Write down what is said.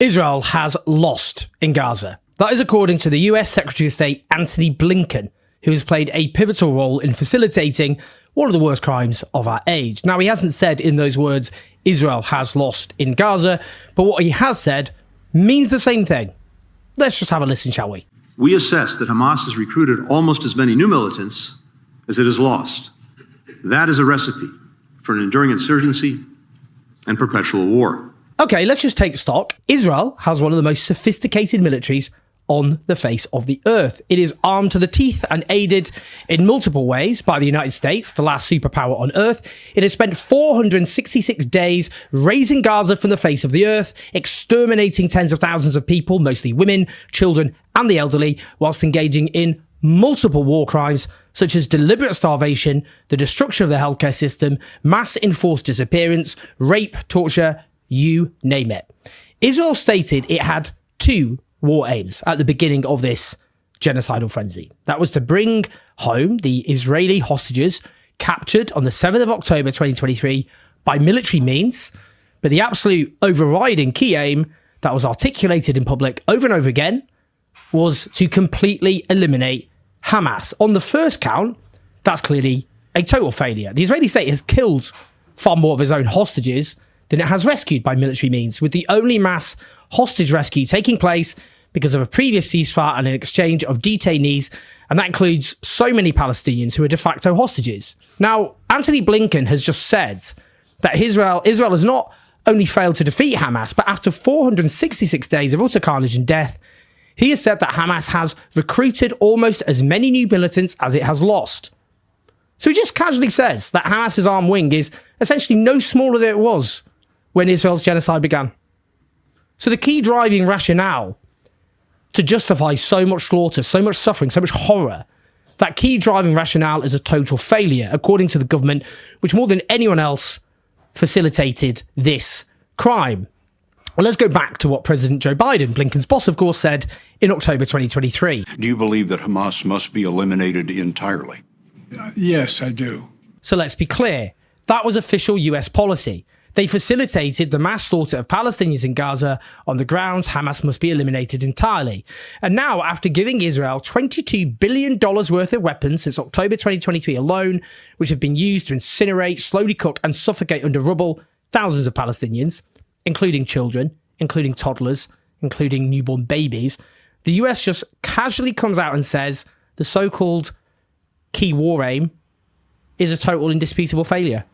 Israel has lost in Gaza. That is according to the US Secretary of State Antony Blinken, who has played a pivotal role in facilitating one of the worst crimes of our age. Now, he hasn't said in those words, Israel has lost in Gaza, but what he has said means the same thing. Let's just have a listen, shall we? We assess that Hamas has recruited almost as many new militants as it has lost. That is a recipe for an enduring insurgency and perpetual war. Okay, let's just take stock. Israel has one of the most sophisticated militaries on the face of the earth. It is armed to the teeth and aided in multiple ways by the United States, the last superpower on earth. It has spent 466 days raising Gaza from the face of the earth, exterminating tens of thousands of people, mostly women, children, and the elderly, whilst engaging in multiple war crimes such as deliberate starvation, the destruction of the healthcare system, mass enforced disappearance, rape, torture, you name it. Israel stated it had two war aims at the beginning of this genocidal frenzy. That was to bring home the Israeli hostages captured on the 7th of October 2023 by military means, but the absolute overriding key aim that was articulated in public over and over again was to completely eliminate Hamas. On the first count, that's clearly a total failure. The Israeli state has killed far more of its own hostages than it has rescued by military means, with the only mass hostage rescue taking place because of a previous ceasefire and an exchange of detainees, and that includes so many Palestinians who are de facto hostages. Now, Antony Blinken has just said that Israel has not only failed to defeat Hamas, but after 466 days of utter carnage and death, he has said that Hamas has recruited almost as many new militants as it has lost. So he just casually says that Hamas's armed wing is essentially no smaller than it was when Israel's genocide began. So the key driving rationale to justify so much slaughter, so much suffering, so much horror, that key driving rationale is a total failure, according to the government, which more than anyone else facilitated this crime. Well, let's go back to what President Joe Biden, Blinken's boss, of course, said in October 2023. Do you believe that Hamas must be eliminated entirely? Yes, I do. So let's be clear. That was official US policy. They facilitated the mass slaughter of Palestinians in Gaza on the grounds Hamas must be eliminated entirely. And now, after giving Israel $22 billion worth of weapons since October 2023 alone, which have been used to incinerate, slowly cook and suffocate under rubble thousands of Palestinians, including children, including toddlers, including newborn babies, the US just casually comes out and says the so-called key war aim is a total indisputable failure.